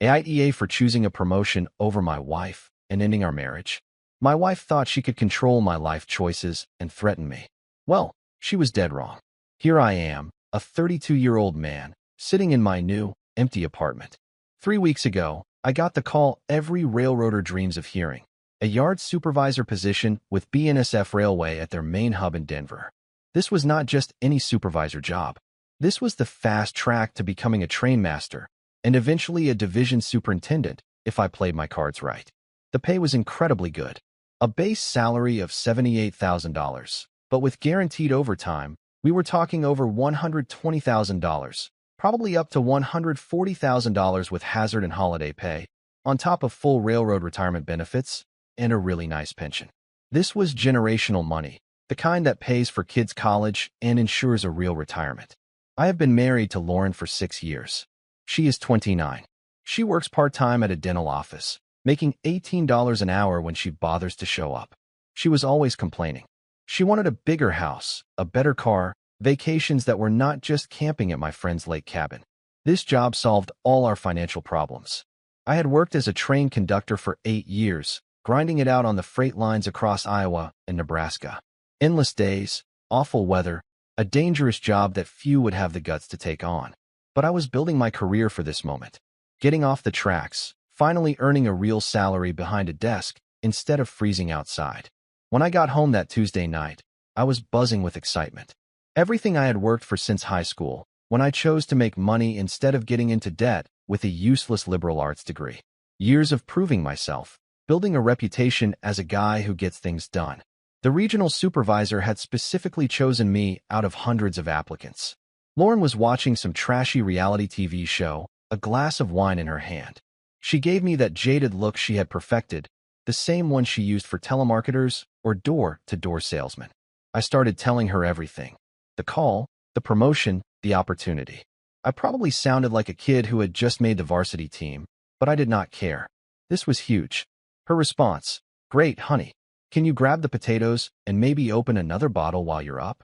AITA for choosing a promotion over my wife and ending our marriage. My wife thought she could control my life choices and threaten me. Well, she was dead wrong. Here I am, a 32-year-old man, sitting in my new, empty apartment. 3 weeks ago, I got the call every railroader dreams of hearing. A yard supervisor position with BNSF Railway at their main hub in Denver. This was not just any supervisor job. This was the fast track to becoming a train master and eventually a division superintendent if I played my cards right. The pay was incredibly good. A base salary of $78,000, but with guaranteed overtime, we were talking over $120,000, probably up to $140,000 with hazard and holiday pay, on top of full railroad retirement benefits and a really nice pension. This was generational money, the kind that pays for kids' college and ensures a real retirement. I have been married to Lauren for 6 years. She is 29. She works part-time at a dental office, making $18 an hour when she bothers to show up. She was always complaining. She wanted a bigger house, a better car, vacations that were not just camping at my friend's lake cabin. This job solved all our financial problems. I had worked as a train conductor for 8 years, grinding it out on the freight lines across Iowa and Nebraska. Endless days, awful weather, a dangerous job that few would have the guts to take on. But I was building my career for this moment. Getting off the tracks, finally earning a real salary behind a desk instead of freezing outside. When I got home that Tuesday night, I was buzzing with excitement. Everything I had worked for since high school, when I chose to make money instead of getting into debt with a useless liberal arts degree. Years of proving myself, building a reputation as a guy who gets things done. The regional supervisor had specifically chosen me out of hundreds of applicants. Lauren was watching some trashy reality TV show, a glass of wine in her hand. She gave me that jaded look she had perfected, the same one she used for telemarketers or door-to-door salesmen. I started telling her everything. The call, the promotion, the opportunity. I probably sounded like a kid who had just made the varsity team, but I did not care. This was huge. Her response, "Great, honey. Can you grab the potatoes and maybe open another bottle while you're up?"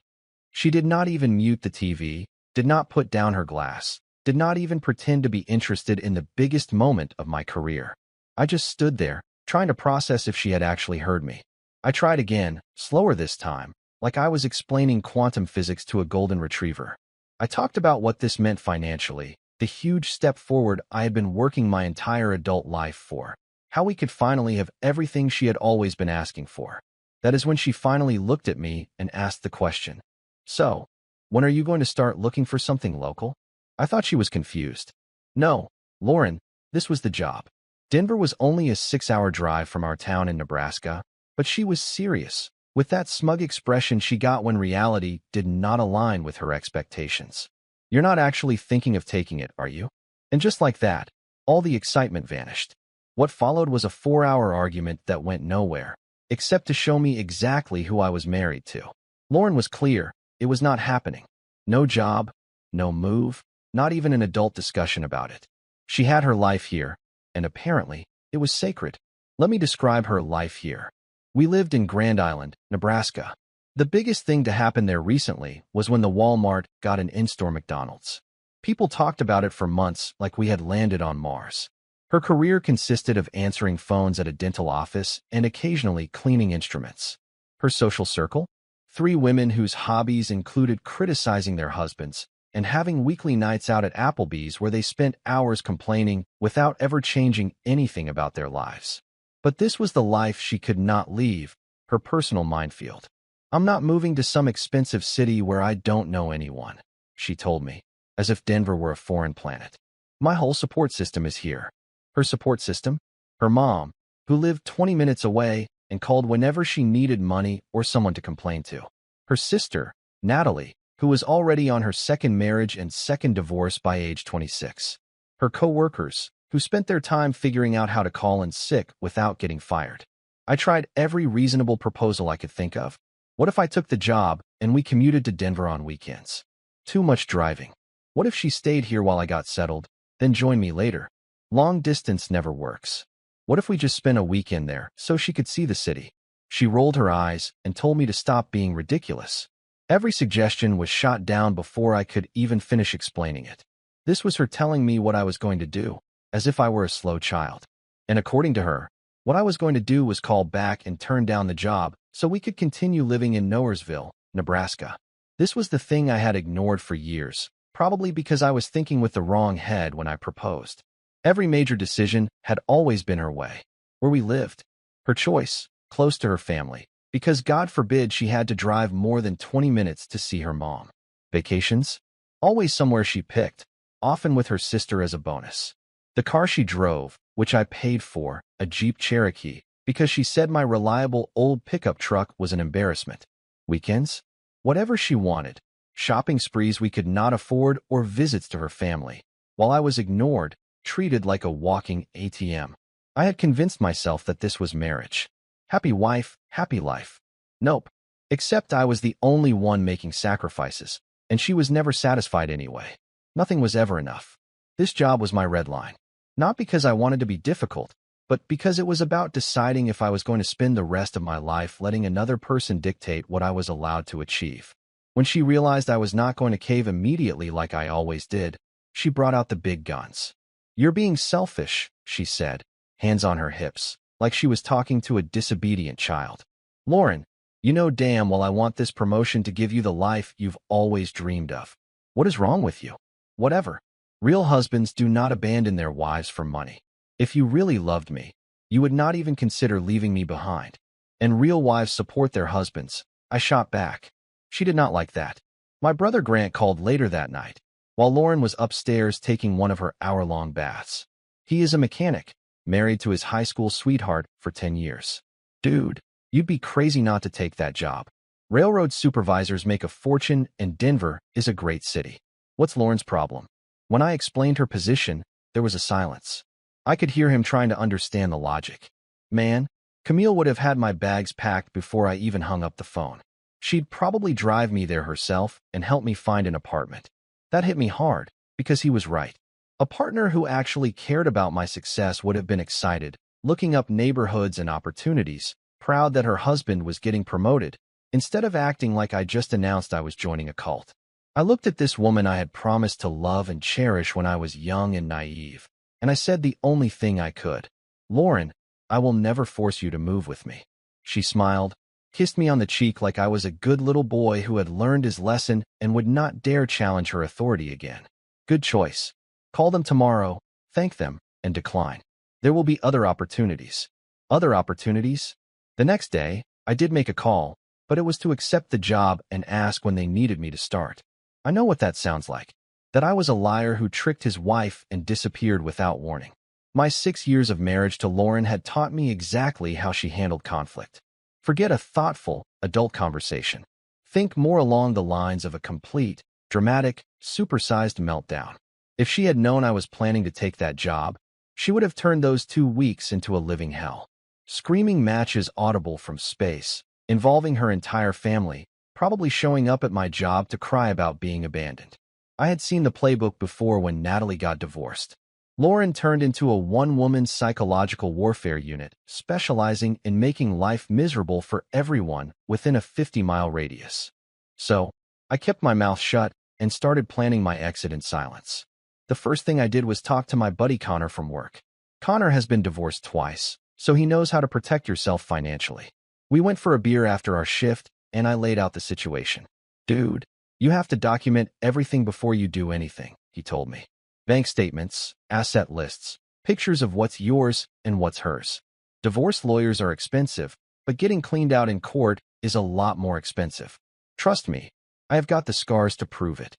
She did not even mute the TV, did not put down her glass, did not even pretend to be interested in the biggest moment of my career. I just stood there, trying to process if she had actually heard me. I tried again, slower this time, like I was explaining quantum physics to a golden retriever. I talked about what this meant financially, the huge step forward I had been working my entire adult life for, how we could finally have everything she had always been asking for. That is when she finally looked at me and asked the question, "So, when are you going to start looking for something local?" I thought she was confused. No, Lauren, this was the job. Denver was only a 6-hour drive from our town in Nebraska, but she was serious, with that smug expression she got when reality did not align with her expectations. "You're not actually thinking of taking it, are you?" And just like that, all the excitement vanished. What followed was a 4-hour argument that went nowhere, except to show me exactly who I was married to. Lauren was clear, it was not happening. No job, no move, not even an adult discussion about it. She had her life here, and apparently, it was sacred. Let me describe her life here. We lived in Grand Island, Nebraska. The biggest thing to happen there recently was when the Walmart got an in-store McDonald's. People talked about it for months like we had landed on Mars. Her career consisted of answering phones at a dental office and occasionally cleaning instruments. Her social circle? 3 women whose hobbies included criticizing their husbands and having weekly nights out at Applebee's where they spent hours complaining without ever changing anything about their lives. But this was the life she could not leave, her personal minefield. "I'm not moving to some expensive city where I don't know anyone," she told me, as if Denver were a foreign planet. "My whole support system is here." Her support system? Her mom, who lived 20 minutes away and called whenever she needed money or someone to complain to. Her sister, Natalie, who was already on her second marriage and second divorce by age 26. Her co-workers, who spent their time figuring out how to call in sick without getting fired. I tried every reasonable proposal I could think of. What if I took the job and we commuted to Denver on weekends? Too much driving. What if she stayed here while I got settled, then joined me later? Long distance never works. What if we just spent a weekend there so she could see the city? She rolled her eyes and told me to stop being ridiculous. Every suggestion was shot down before I could even finish explaining it. This was her telling me what I was going to do, as if I were a slow child. And according to her, what I was going to do was call back and turn down the job so we could continue living in Nowheresville, Nebraska. This was the thing I had ignored for years, probably because I was thinking with the wrong head when I proposed. Every major decision had always been her way. Where we lived, her choice, close to her family, because God forbid she had to drive more than 20 minutes to see her mom. Vacations? Always somewhere she picked, often with her sister as a bonus. The car she drove, which I paid for, a Jeep Cherokee, because she said my reliable old pickup truck was an embarrassment. Weekends? Whatever she wanted. Shopping sprees we could not afford or visits to her family, while I was ignored, treated like a walking ATM. I had convinced myself that this was marriage. Happy wife, happy life. Nope. Except I was the only one making sacrifices, and she was never satisfied anyway. Nothing was ever enough. This job was my red line. Not because I wanted to be difficult, but because it was about deciding if I was going to spend the rest of my life letting another person dictate what I was allowed to achieve. When she realized I was not going to cave immediately like I always did, she brought out the big guns. "You're being selfish," she said, hands on her hips, like she was talking to a disobedient child. "Lauren, you know damn well I want this promotion to give you the life you've always dreamed of. What is wrong with you?" Whatever. Real husbands do not abandon their wives for money. If you really loved me, you would not even consider leaving me behind. And real wives support their husbands. I shot back. She did not like that. My brother Grant called later that night, while Lauren was upstairs taking one of her hour-long baths. He is a mechanic, married to his high school sweetheart for 10 years. "Dude, you'd be crazy not to take that job. Railroad supervisors make a fortune and Denver is a great city. What's Lauren's problem?" When I explained her position, there was a silence. I could hear him trying to understand the logic. Man, Camille would have had my bags packed before I even hung up the phone. She'd probably drive me there herself and help me find an apartment. That hit me hard, because he was right. A partner who actually cared about my success would have been excited, looking up neighborhoods and opportunities, proud that her husband was getting promoted, instead of acting like I just announced I was joining a cult. I looked at this woman I had promised to love and cherish when I was young and naive, and I said the only thing I could. "Lauren, I will never force you to move with me." She smiled, kissed me on the cheek like I was a good little boy who had learned his lesson and would not dare challenge her authority again. "Good choice. Call them tomorrow, thank them, and decline. There will be other opportunities." Other opportunities? The next day, I did make a call, but it was to accept the job and ask when they needed me to start. I know what that sounds like. That I was a liar who tricked his wife and disappeared without warning. My 6 years of marriage to Lauren had taught me exactly how she handled conflict. Forget a thoughtful, adult conversation. Think more along the lines of a complete, dramatic, supersized meltdown. If she had known I was planning to take that job, she would have turned those 2 weeks into a living hell. Screaming matches audible from space, involving her entire family, probably showing up at my job to cry about being abandoned. I had seen the playbook before when Natalie got divorced. Lauren turned into a one-woman psychological warfare unit, specializing in making life miserable for everyone within a 50-mile radius. So, I kept my mouth shut and started planning my exit in silence. The first thing I did was talk to my buddy Connor from work. Connor has been divorced twice, so he knows how to protect yourself financially. We went for a beer after our shift, and I laid out the situation. "Dude, you have to document everything before you do anything," he told me. "Bank statements, asset lists, pictures of what's yours and what's hers. Divorce lawyers are expensive, but getting cleaned out in court is a lot more expensive. Trust me, I have got the scars to prove it."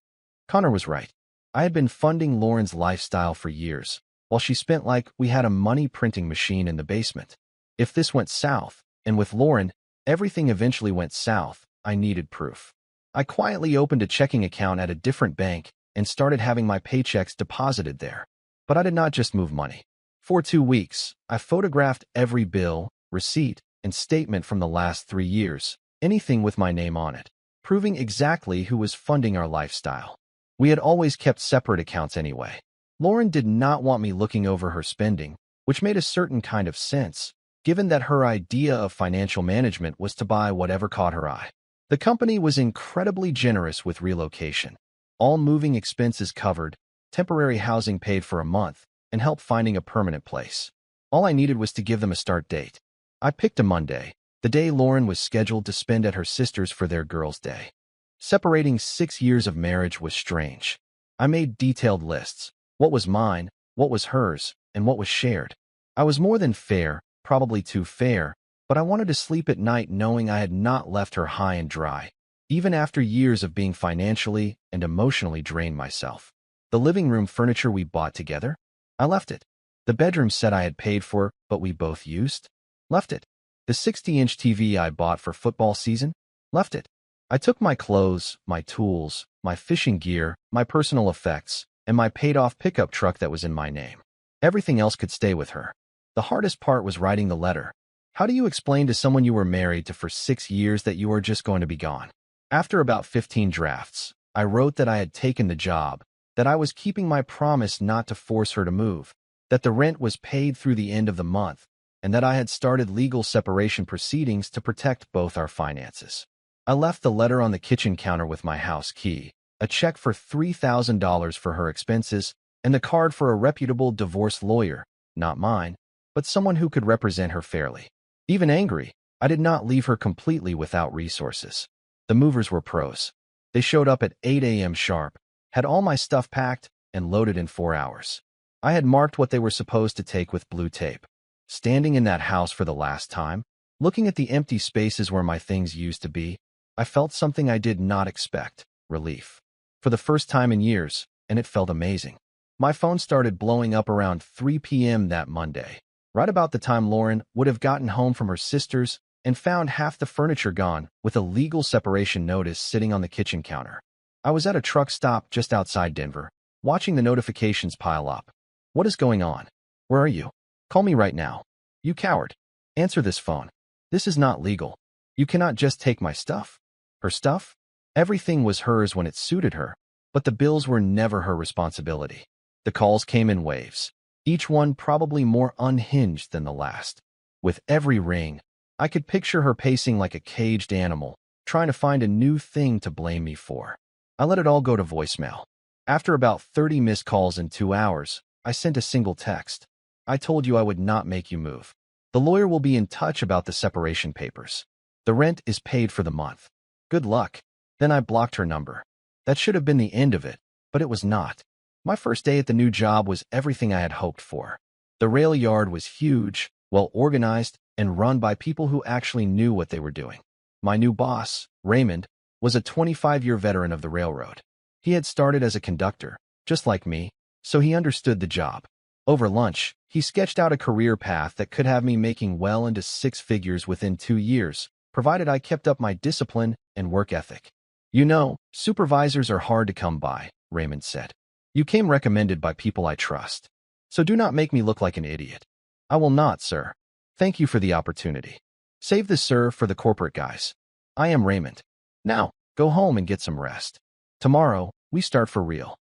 Connor was right. I had been funding Lauren's lifestyle for years, while she spent like we had a money printing machine in the basement. If this went south, and with Lauren, everything eventually went south, I needed proof. I quietly opened a checking account at a different bank and started having my paychecks deposited there. But I did not just move money. For 2 weeks, I photographed every bill, receipt, and statement from the last 3 years, anything with my name on it, proving exactly who was funding our lifestyle. We had always kept separate accounts anyway. Lauren did not want me looking over her spending, which made a certain kind of sense, given that her idea of financial management was to buy whatever caught her eye. The company was incredibly generous with relocation. All moving expenses covered, temporary housing paid for a month, and help finding a permanent place. All I needed was to give them a start date. I picked a Monday, the day Lauren was scheduled to spend at her sister's for their girls' day. Separating 6 years of marriage was strange. I made detailed lists: what was mine, what was hers, and what was shared. I was more than fair, probably too fair, but I wanted to sleep at night knowing I had not left her high and dry, even after years of being financially and emotionally drained myself. The living room furniture we bought together? I left it. The bedroom set I had paid for, but we both used? Left it. The 60-inch TV I bought for football season? Left it. I took my clothes, my tools, my fishing gear, my personal effects, and my paid-off pickup truck that was in my name. Everything else could stay with her. The hardest part was writing the letter. How do you explain to someone you were married to for 6 years that you are just going to be gone? After about 15 drafts, I wrote that I had taken the job, that I was keeping my promise not to force her to move, that the rent was paid through the end of the month, and that I had started legal separation proceedings to protect both our finances. I left the letter on the kitchen counter with my house key, a check for $3,000 for her expenses, and the card for a reputable divorce lawyer, not mine, but someone who could represent her fairly. Even angry, I did not leave her completely without resources. The movers were pros. They showed up at 8 a.m. sharp, had all my stuff packed, and loaded in 4 hours. I had marked what they were supposed to take with blue tape. Standing in that house for the last time, looking at the empty spaces where my things used to be, I felt something I did not expect: relief. For the first time in years, and it felt amazing. My phone started blowing up around 3 p.m. that Monday, right about the time Lauren would have gotten home from her sister's and found half the furniture gone, with a legal separation notice sitting on the kitchen counter. I was at a truck stop just outside Denver, watching the notifications pile up. What is going on? Where are you? Call me right now. You coward. Answer this phone. This is not legal. You cannot just take my stuff. Her stuff? Everything was hers when it suited her, but the bills were never her responsibility. The calls came in waves, each one probably more unhinged than the last. With every ring, I could picture her pacing like a caged animal, trying to find a new thing to blame me for. I let it all go to voicemail. After about 30 missed calls in 2 hours, I sent a single text. I told you I would not make you move. The lawyer will be in touch about the separation papers. The rent is paid for the month. Good luck. Then I blocked her number. That should have been the end of it, but it was not. My first day at the new job was everything I had hoped for. The rail yard was huge, well organized, and run by people who actually knew what they were doing. My new boss, Raymond, was a 25-year veteran of the railroad. He had started as a conductor, just like me, so he understood the job. Over lunch, he sketched out a career path that could have me making well into 6 figures within 2 years, provided I kept up my discipline and work ethic. You know, supervisors are hard to come by, Raymond said. You came recommended by people I trust. So do not make me look like an idiot. I will not, sir. Thank you for the opportunity. Save the sir for the corporate guys. I am Raymond. Now, go home and get some rest. Tomorrow, we start for real.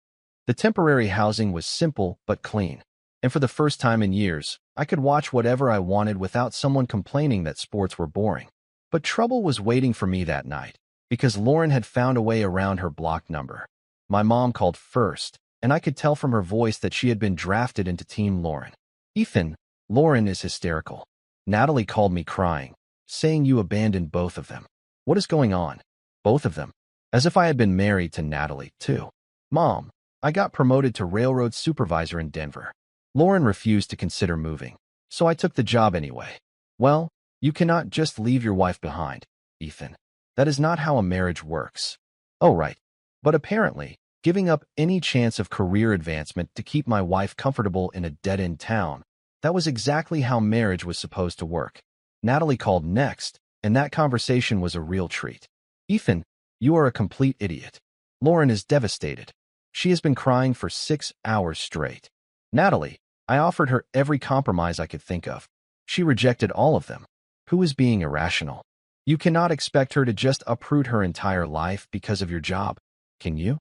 The temporary housing was simple but clean, and for the first time in years, I could watch whatever I wanted without someone complaining that sports were boring. But trouble was waiting for me that night, because Lauren had found a way around her blocked number. My mom called first, and I could tell from her voice that she had been drafted into Team Lauren. Ethan, Lauren is hysterical. Natalie called me crying, saying you abandoned both of them. What is going on? Both of them? As if I had been married to Natalie, too. Mom, I got promoted to railroad supervisor in Denver. Lauren refused to consider moving, so I took the job anyway. Well, you cannot just leave your wife behind, Ethan. That is not how a marriage works. Oh, right. But apparently, giving up any chance of career advancement to keep my wife comfortable in a dead-end town, that was exactly how marriage was supposed to work. Natalie called next, and that conversation was a real treat. Ethan, you are a complete idiot. Lauren is devastated. She has been crying for 6 hours straight. Natalie, I offered her every compromise I could think of. She rejected all of them. Who is being irrational? You cannot expect her to just uproot her entire life because of your job, can you?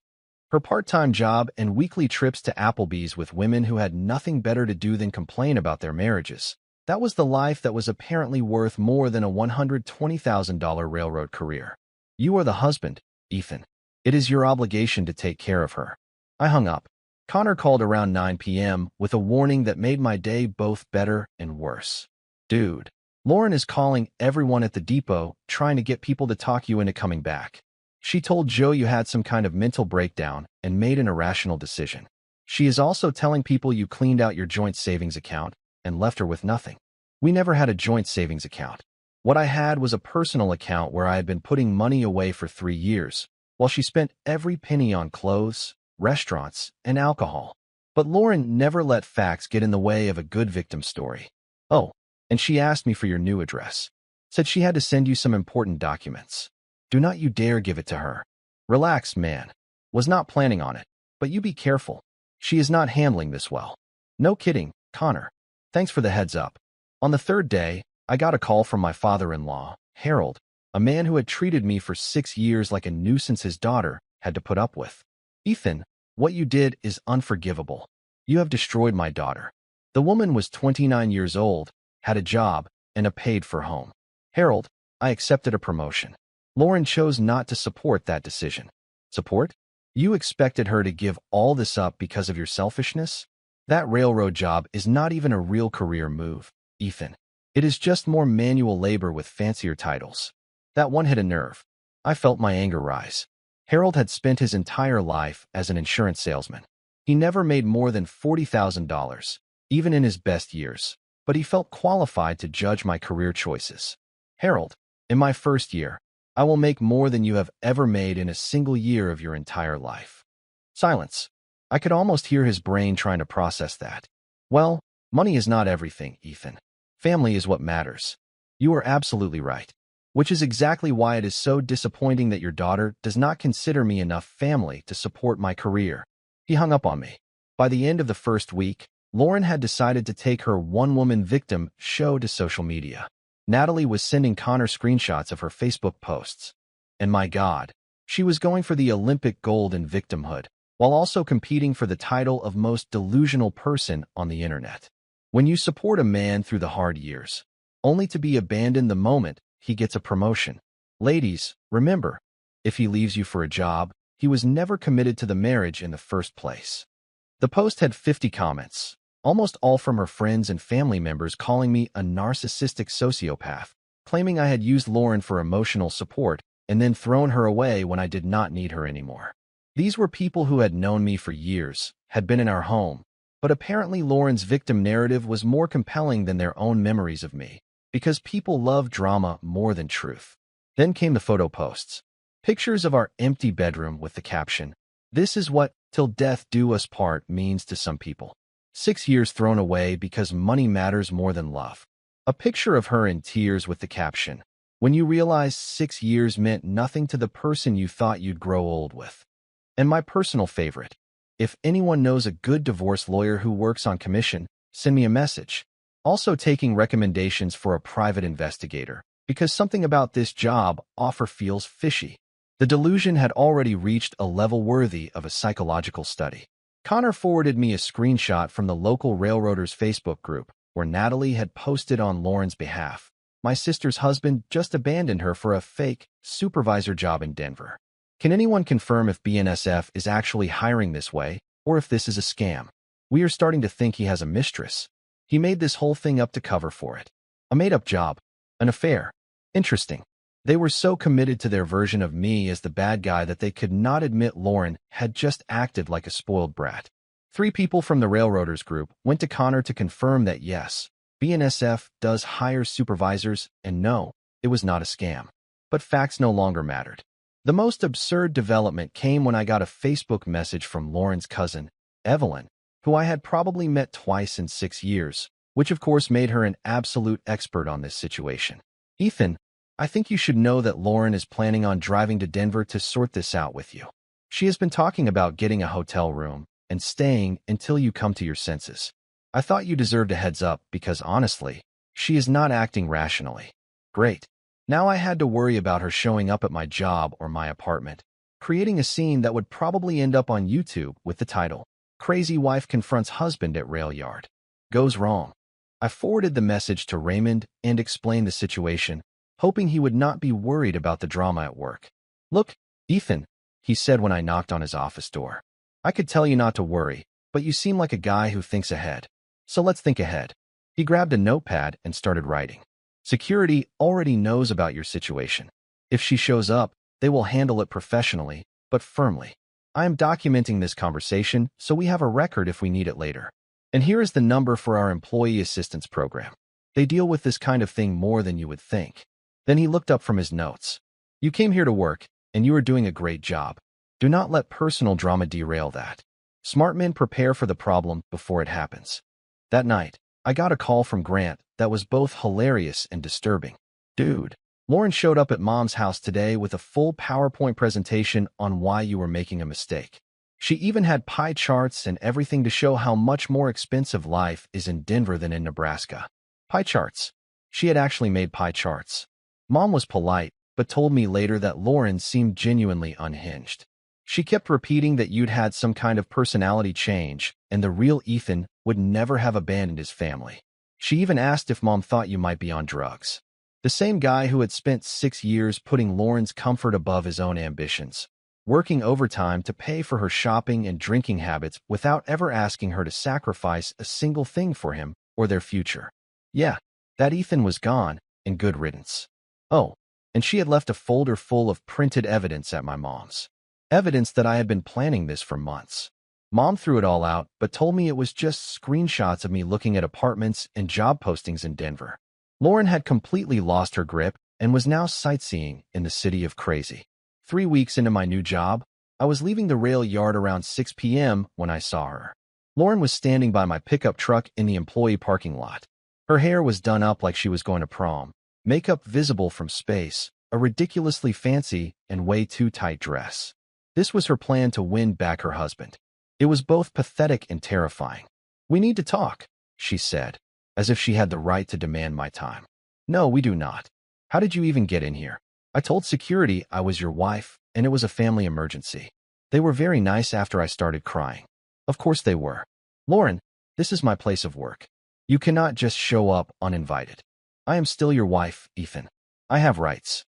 Her part-time job and weekly trips to Applebee's with women who had nothing better to do than complain about their marriages. That was the life that was apparently worth more than a $120,000 railroad career. You are the husband, Ethan. It is your obligation to take care of her. I hung up. Connor called around 9 p.m. with a warning that made my day both better and worse. Dude, Lauren is calling everyone at the depot, trying to get people to talk you into coming back. She told Joe you had some kind of mental breakdown and made an irrational decision. She is also telling people you cleaned out your joint savings account and left her with nothing. We never had a joint savings account. What I had was a personal account where I had been putting money away for 3 years, while she spent every penny on clothes, restaurants, and alcohol. But Lauren never let facts get in the way of a good victim story. Oh, and she asked me for your new address. Said she had to send you some important documents. Do not you dare give it to her. Relax, man. Was not planning on it, but you be careful. She is not handling this well. No kidding, Connor. Thanks for the heads up. On the third day, I got a call from my father-in-law, Harold, a man who had treated me for 6 years like a nuisance his daughter had to put up with. Ethan, what you did is unforgivable. You have destroyed my daughter. The woman was 29 years old, had a job, and a paid-for home. Harold, I accepted a promotion. Lauren chose not to support that decision. Support? You expected her to give all this up because of your selfishness? That railroad job is not even a real career move, Ethan. It is just more manual labor with fancier titles. That one hit a nerve. I felt my anger rise. Harold had spent his entire life as an insurance salesman. He never made more than $40,000, even in his best years, but he felt qualified to judge my career choices. Harold, in my first year, I will make more than you have ever made in a single year of your entire life. Silence. I could almost hear his brain trying to process that. Well, money is not everything, Ethan. Family is what matters. You are absolutely right. Which is exactly why it is so disappointing that your daughter does not consider me enough family to support my career. He hung up on me. By the end of the first week, Lauren had decided to take her one-woman victim show to social media. Natalie was sending Connor screenshots of her Facebook posts. And my God, she was going for the Olympic gold in victimhood, while also competing for the title of most delusional person on the internet. When you support a man through the hard years, only to be abandoned the moment he gets a promotion. Ladies, remember, if he leaves you for a job, he was never committed to the marriage in the first place. The post had 50 comments, almost all from her friends and family members calling me a narcissistic sociopath, claiming I had used Lauren for emotional support and then thrown her away when I did not need her anymore. These were people who had known me for years, had been in our home, but apparently Lauren's victim narrative was more compelling than their own memories of me, because people love drama more than truth. Then came the photo posts. Pictures of our empty bedroom with the caption, "This is what 'till death do us part' means to some people. 6 years thrown away because money matters more than love." A picture of her in tears with the caption, "When you realize 6 years meant nothing to the person you thought you'd grow old with." And my personal favorite, "If anyone knows a good divorce lawyer who works on commission, send me a message." Also taking recommendations for a private investigator, because something about this job offer feels fishy. The delusion had already reached a level worthy of a psychological study. Connor forwarded me a screenshot from the local railroaders Facebook group, where Natalie had posted on Lauren's behalf. My sister's husband just abandoned her for a fake supervisor job in Denver. Can anyone confirm if BNSF is actually hiring this way, or if this is a scam? We are starting to think he has a mistress. He made this whole thing up to cover for it. A made-up job. An affair. Interesting. They were so committed to their version of me as the bad guy that they could not admit Lauren had just acted like a spoiled brat. 3 people from the Railroaders group went to Connor to confirm that yes, BNSF does hire supervisors, and no, it was not a scam. But facts no longer mattered. The most absurd development came when I got a Facebook message from Lauren's cousin, Evelyn, who I had probably met twice in 6 years, which of course made her an absolute expert on this situation. "Ethan, I think you should know that Lauren is planning on driving to Denver to sort this out with you. She has been talking about getting a hotel room and staying until you come to your senses. I thought you deserved a heads up because honestly, she is not acting rationally." Great. Now I had to worry about her showing up at my job or my apartment, creating a scene that would probably end up on YouTube with the title, "Crazy Wife Confronts Husband at Rail Yard. Goes Wrong." I forwarded the message to Raymond and explained the situation, hoping he would not be worried about the drama at work. "Look, Ethan," he said when I knocked on his office door. "I could tell you not to worry, but you seem like a guy who thinks ahead. So let's think ahead. He grabbed a notepad and started writing. Security already knows about your situation. If she shows up, they will handle it professionally, but firmly. I am documenting this conversation so we have a record if we need it later. And here is the number for our employee assistance program. They deal with this kind of thing more than you would think. Then he looked up from his notes. You came here to work, and you are doing a great job. Do not let personal drama derail that. Smart men prepare for the problem before it happens. That night, I got a call from Grant that was both hilarious and disturbing. Dude, Lauren showed up at Mom's house today with a full PowerPoint presentation on why you were making a mistake. She even had pie charts and everything to show how much more expensive life is in Denver than in Nebraska. Pie charts. She had actually made pie charts. Mom was polite, but told me later that Lauren seemed genuinely unhinged. She kept repeating that you'd had some kind of personality change, and the real Ethan would never have abandoned his family. She even asked if Mom thought you might be on drugs. The same guy who had spent 6 years putting Lauren's comfort above his own ambitions, working overtime to pay for her shopping and drinking habits without ever asking her to sacrifice a single thing for him or their future. Yeah, that Ethan was gone, and good riddance. Oh, and she had left a folder full of printed evidence at my mom's. Evidence that I had been planning this for months. Mom threw it all out, but told me it was just screenshots of me looking at apartments and job postings in Denver. Lauren had completely lost her grip and was now sightseeing in the city of crazy. 3 weeks into my new job, I was leaving the rail yard around 6 p.m. when I saw her. Lauren was standing by my pickup truck in the employee parking lot. Her hair was done up like she was going to prom, makeup visible from space, a ridiculously fancy and way too tight dress. This was her plan to win back her husband. It was both pathetic and terrifying. "We need to talk," she said, as if she had the right to demand my time. "No, we do not. How did you even get in here?" I told security I was your wife, and it was a family emergency. They were very nice after I started crying. Of course they were. "Lauren, this is my place of work. You cannot just show up uninvited. I am still your wife, Ethan. I have rights.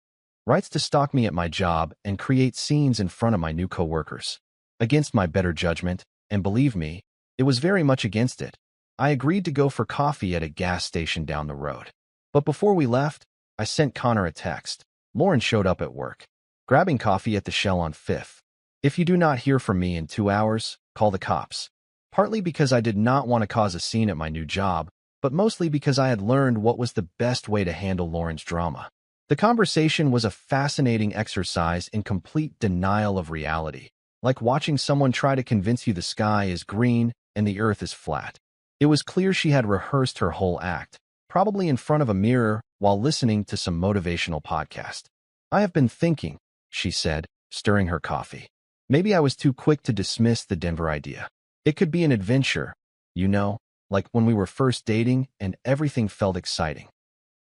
Rights to stalk me at my job and create scenes in front of my new coworkers. Against my better judgment, and believe me, it was very much against it. I agreed to go for coffee at a gas station down the road. But before we left, I sent Connor a text. Lauren showed up at work, grabbing coffee at the Shell on 5th. If you do not hear from me in 2 hours, call the cops. Partly because I did not want to cause a scene at my new job, but mostly because I had learned what was the best way to handle Lauren's drama. The conversation was a fascinating exercise in complete denial of reality, like watching someone try to convince you the sky is green and the earth is flat. It was clear she had rehearsed her whole act, probably in front of a mirror while listening to some motivational podcast. "I have been thinking," she said, stirring her coffee. "Maybe I was too quick to dismiss the Denver idea. It could be an adventure, you know, like when we were first dating and everything felt exciting.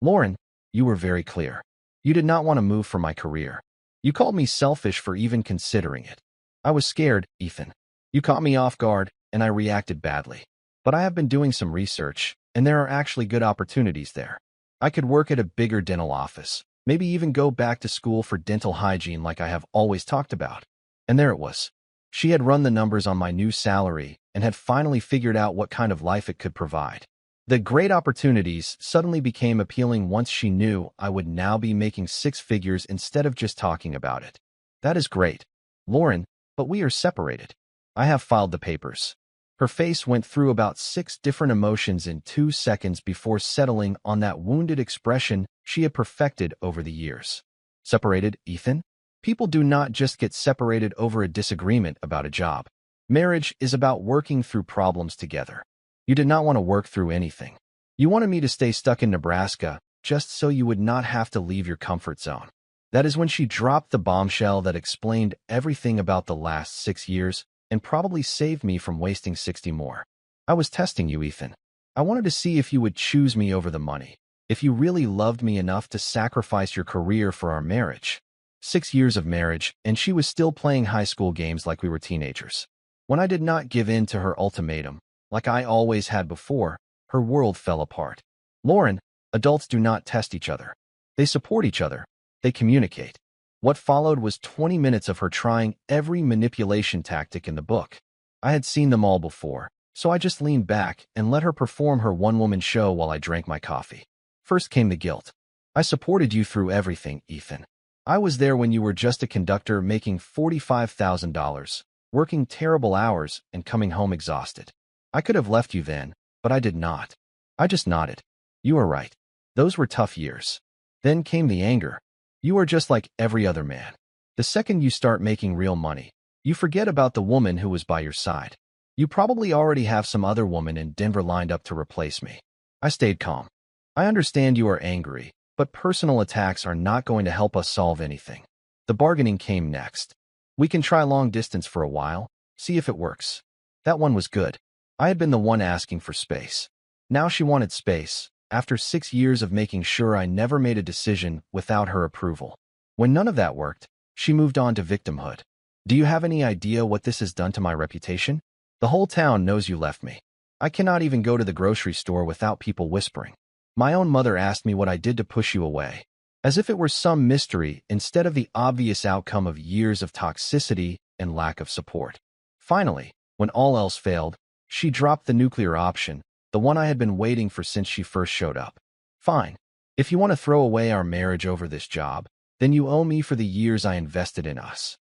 Lauren, you were very clear. You did not want to move for my career. You called me selfish for even considering it. I was scared, Ethan. You caught me off guard, and I reacted badly. But I have been doing some research, and there are actually good opportunities there. I could work at a bigger dental office, maybe even go back to school for dental hygiene like I have always talked about." And there it was. She had run the numbers on my new salary and had finally figured out what kind of life it could provide. The great opportunities suddenly became appealing once she knew I would now be making 6 figures instead of just talking about it. "That is great, Lauren, but we are separated. I have filed the papers." Her face went through about 6 different emotions in 2 seconds before settling on that wounded expression she had perfected over the years. "Separated, Ethan? People do not just get separated over a disagreement about a job. Marriage is about working through problems together. You did not want to work through anything. You wanted me to stay stuck in Nebraska just so you would not have to leave your comfort zone." That is when she dropped the bombshell that explained everything about the last 6 years and probably saved me from wasting 60 more. "I was testing you, Ethan. I wanted to see if you would choose me over the money, if you really loved me enough to sacrifice your career for our marriage." 6 years of marriage, and she was still playing high school games like we were teenagers. When I did not give in to her ultimatum, like I always had before, her world fell apart. "Lauren, adults do not test each other. They support each other. They communicate." What followed was 20 minutes of her trying every manipulation tactic in the book. I had seen them all before, So I just leaned back and let her perform her one-woman show while I drank my coffee. First came the guilt. I supported you through everything, Ethan. I was there when you were just a conductor making $45,000, working terrible hours and coming home exhausted. I could have left you then, but I did not. I just nodded. You are right. Those were tough years. Then came the anger. You are just like every other man. The second you start making real money, you forget about the woman who was by your side. You probably already have some other woman in Denver lined up to replace me. I stayed calm. I understand you are angry, but personal attacks are not going to help us solve anything. The bargaining came next. We can try long distance for a while, see if it works. That one was good. I had been the one asking for space. Now she wanted space, after 6 years of making sure I never made a decision without her approval. When none of that worked, she moved on to victimhood. Do you have any idea what this has done to my reputation? The whole town knows you left me. I cannot even go to the grocery store without people whispering. My own mother asked me what I did to push you away, as if it were some mystery instead of the obvious outcome of years of toxicity and lack of support. Finally, when all else failed, she dropped the nuclear option, the one I had been waiting for since she first showed up. Fine. If you want to throw away our marriage over this job, then you owe me for the years I invested in us.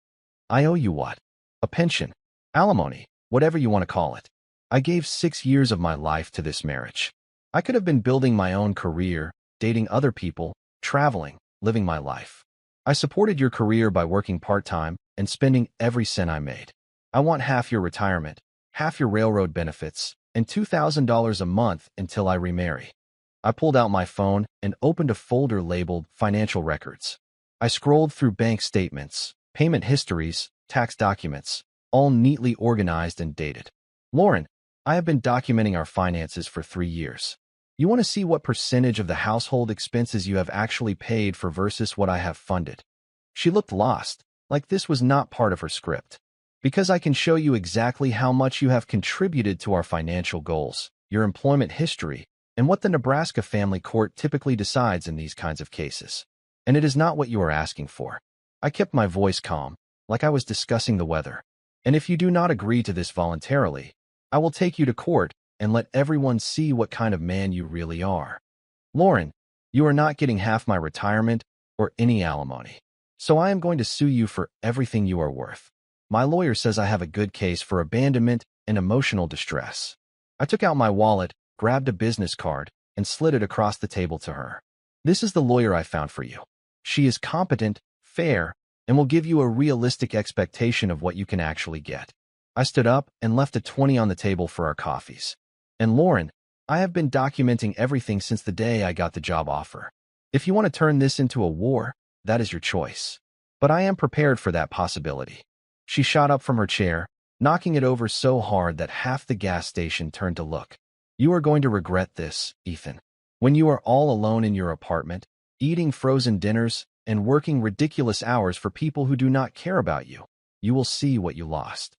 I owe you what? A pension, alimony, whatever you want to call it. I gave 6 years of my life to this marriage. I could have been building my own career, dating other people, traveling, living my life. I supported your career by working part-time and spending every cent I made. I want half your retirement, half your railroad benefits, and $2,000 a month until I remarry. I pulled out my phone and opened a folder labeled Financial Records. I scrolled through bank statements, payment histories, tax documents, all neatly organized and dated. Lauren, I have been documenting our finances for 3 years. You want to see what percentage of the household expenses you have actually paid for versus what I have funded? She looked lost, like this was not part of her script. Because I can show you exactly how much you have contributed to our financial goals, your employment history, and what the Nebraska family court typically decides in these kinds of cases. And it is not what you are asking for. I kept my voice calm, like I was discussing the weather. And if you do not agree to this voluntarily, I will take you to court and let everyone see what kind of man you really are. Lauren, you are not getting half my retirement or any alimony. So I am going to sue you for everything you are worth. My lawyer says I have a good case for abandonment and emotional distress. I took out my wallet, grabbed a business card, and slid it across the table to her. This is the lawyer I found for you. She is competent, fair, and will give you a realistic expectation of what you can actually get. I stood up and left a 20 on the table for our coffees. And Lauren, I have been documenting everything since the day I got the job offer. If you want to turn this into a war, that is your choice. But I am prepared for that possibility. She shot up from her chair, knocking it over so hard that half the gas station turned to look. You are going to regret this, Ethan. When you are all alone in your apartment, eating frozen dinners, and working ridiculous hours for people who do not care about you, you will see what you lost.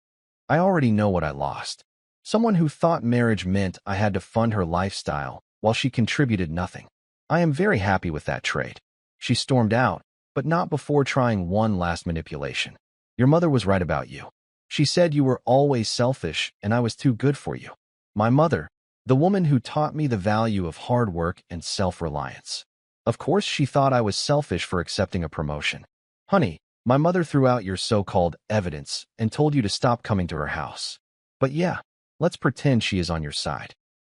I already know what I lost. Someone who thought marriage meant I had to fund her lifestyle while she contributed nothing. I am very happy with that trade. She stormed out, but not before trying one last manipulation. Your mother was right about you. She said you were always selfish and I was too good for you. My mother, the woman who taught me the value of hard work and self-reliance. Of course, she thought I was selfish for accepting a promotion. Honey, my mother threw out your so-called evidence and told you to stop coming to her house. But yeah, let's pretend she is on your side.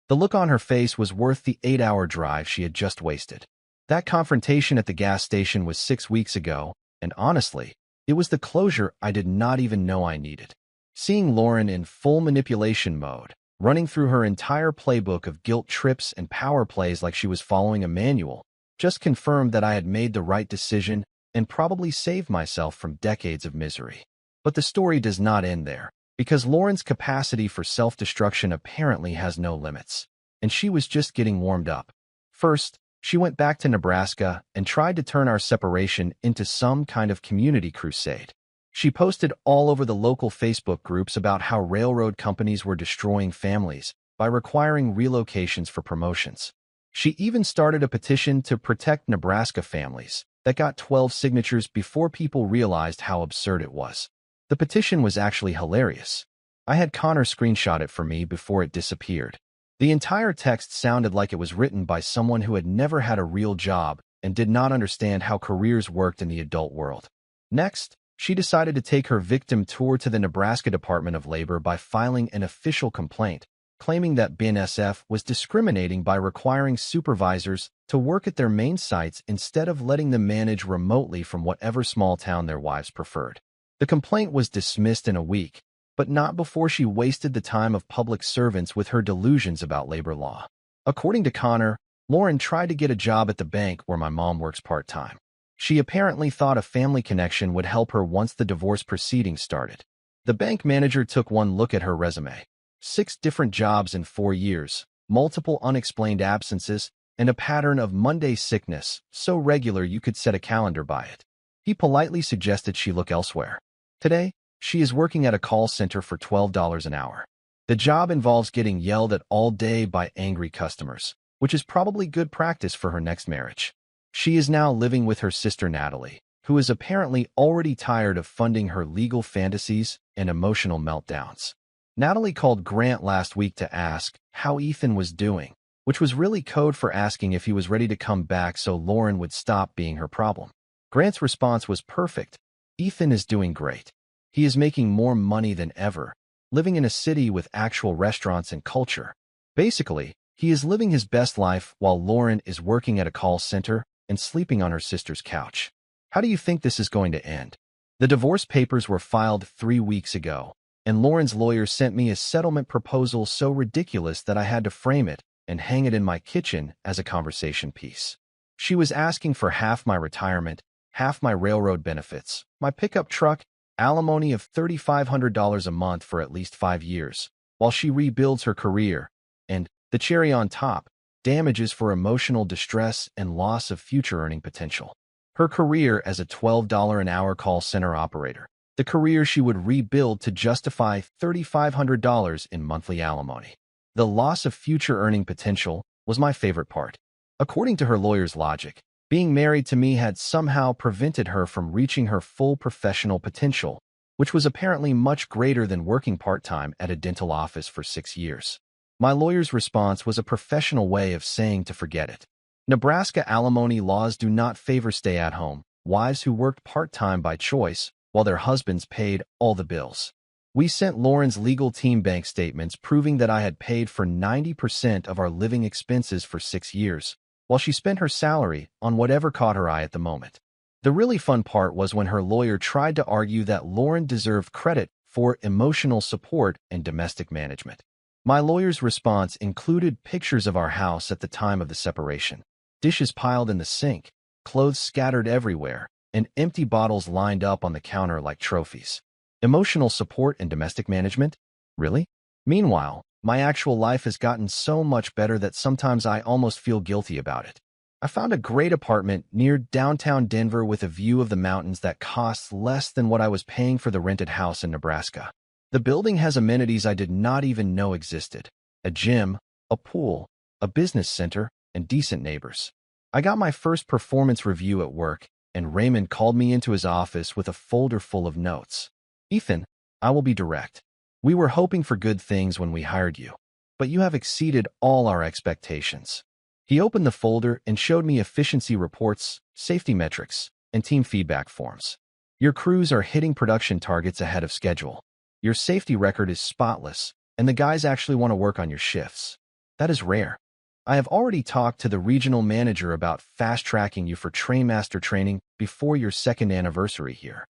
The look on her face was worth the 8-hour drive she had just wasted. That confrontation at the gas station was 6 weeks ago, and honestly, it was the closure I did not even know I needed. Seeing Lauren in full manipulation mode, running through her entire playbook of guilt trips and power plays like she was following a manual, just confirmed that I had made the right decision and probably saved myself from decades of misery. But the story does not end there, because Lauren's capacity for self-destruction apparently has no limits, and she was just getting warmed up. First, she went back to Nebraska and tried to turn our separation into some kind of community crusade. She posted all over the local Facebook groups about how railroad companies were destroying families by requiring relocations for promotions. She even started a petition to protect Nebraska families that got 12 signatures before people realized how absurd it was. The petition was actually hilarious. I had Connor screenshot it for me before it disappeared. The entire text sounded like it was written by someone who had never had a real job and did not understand how careers worked in the adult world. Next, she decided to take her victim tour to the Nebraska Department of Labor by filing an official complaint, claiming that BNSF was discriminating by requiring supervisors to work at their main sites instead of letting them manage remotely from whatever small town their wives preferred. The complaint was dismissed in a week, but not before she wasted the time of public servants with her delusions about labor law. According to Connor, Lauren tried to get a job at the bank where my mom works part-time. She apparently thought a family connection would help her once the divorce proceedings started. The bank manager took one look at her resume. 6 different jobs in 4 years, multiple unexplained absences, and a pattern of Monday sickness, so regular you could set a calendar by it. He politely suggested she look elsewhere. Today, she is working at a call center for $12 an hour. The job involves getting yelled at all day by angry customers, which is probably good practice for her next marriage. She is now living with her sister Natalie, who is apparently already tired of funding her legal fantasies and emotional meltdowns. Natalie called Grant last week to ask how Ethan was doing, which was really code for asking if he was ready to come back so Lauren would stop being her problem. Grant's response was perfect. Ethan is doing great. He is making more money than ever, living in a city with actual restaurants and culture. Basically, he is living his best life while Lauren is working at a call center and sleeping on her sister's couch. How do you think this is going to end? The divorce papers were filed 3 weeks ago, and Lauren's lawyer sent me a settlement proposal so ridiculous that I had to frame it and hang it in my kitchen as a conversation piece. She was asking for half my retirement, half my railroad benefits, my pickup truck, alimony of $3,500 a month for at least 5 years, while she rebuilds her career, and, the cherry on top, damages for emotional distress and loss of future earning potential. Her career as a $12 an hour call center operator, the career she would rebuild to justify $3,500 in monthly alimony. The loss of future earning potential was my favorite part. According to her lawyer's logic, being married to me had somehow prevented her from reaching her full professional potential, which was apparently much greater than working part-time at a dental office for 6 years. My lawyer's response was a professional way of saying to forget it. Nebraska alimony laws do not favor stay-at-home wives who worked part-time by choice while their husbands paid all the bills. We sent Lauren's legal team bank statements proving that I had paid for 90% of our living expenses for 6 years, while she spent her salary on whatever caught her eye at the moment. The really fun part was when her lawyer tried to argue that Lauren deserved credit for emotional support and domestic management. My lawyer's response included pictures of our house at the time of the separation. Dishes piled in the sink, clothes scattered everywhere, and empty bottles lined up on the counter like trophies. Emotional support and domestic management? Really? Meanwhile, my actual life has gotten so much better that sometimes I almost feel guilty about it. I found a great apartment near downtown Denver with a view of the mountains that costs less than what I was paying for the rented house in Nebraska. The building has amenities I did not even know existed: a gym, a pool, a business center, and decent neighbors. I got my first performance review at work, and Raymond called me into his office with a folder full of notes. Ethan, I will be direct. We were hoping for good things when we hired you, but you have exceeded all our expectations. He opened the folder and showed me efficiency reports, safety metrics, and team feedback forms. Your crews are hitting production targets ahead of schedule. Your safety record is spotless, and the guys actually want to work on your shifts. That is rare. I have already talked to the regional manager about fast-tracking you for Trainmaster training before your 2nd anniversary here.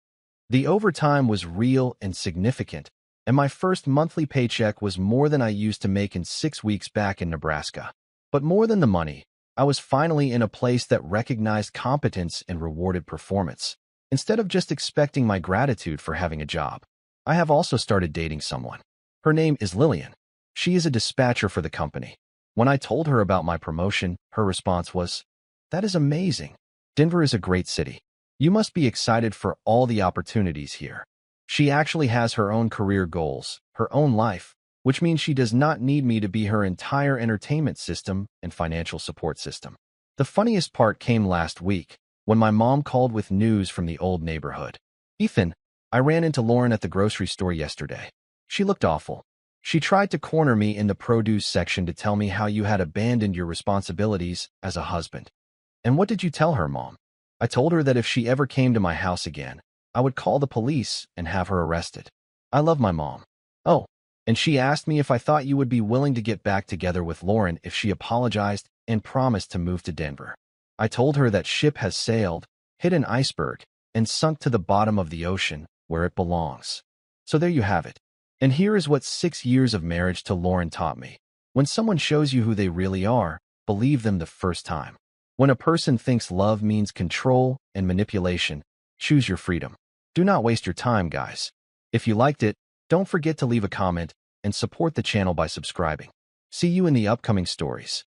The overtime was real and significant, and my first monthly paycheck was more than I used to make in 6 weeks back in Nebraska. But more than the money, I was finally in a place that recognized competence and rewarded performance, instead of just expecting my gratitude for having a job. I have also started dating someone. Her name is Lillian. She is a dispatcher for the company. When I told her about my promotion, her response was, "That is amazing. Denver is a great city. You must be excited for all the opportunities here." She actually has her own career goals, her own life, which means she does not need me to be her entire entertainment system and financial support system. The funniest part came last week, when my mom called with news from the old neighborhood. "Ethan, I ran into Lauren at the grocery store yesterday. She looked awful. She tried to corner me in the produce section to tell me how you had abandoned your responsibilities as a husband. And what did you tell her, Mom? I told her that if she ever came to my house again, I would call the police and have her arrested. I love my mom. Oh, and she asked me if I thought you would be willing to get back together with Lauren if she apologized and promised to move to Denver. I told her that ship has sailed, hit an iceberg, and sunk to the bottom of the ocean where it belongs. So there you have it. And here is what 6 years of marriage to Lauren taught me. When someone shows you who they really are, believe them the first time. When a person thinks love means control and manipulation, choose your freedom. Do not waste your time, guys. If you liked it, don't forget to leave a comment and support the channel by subscribing. See you in the upcoming stories.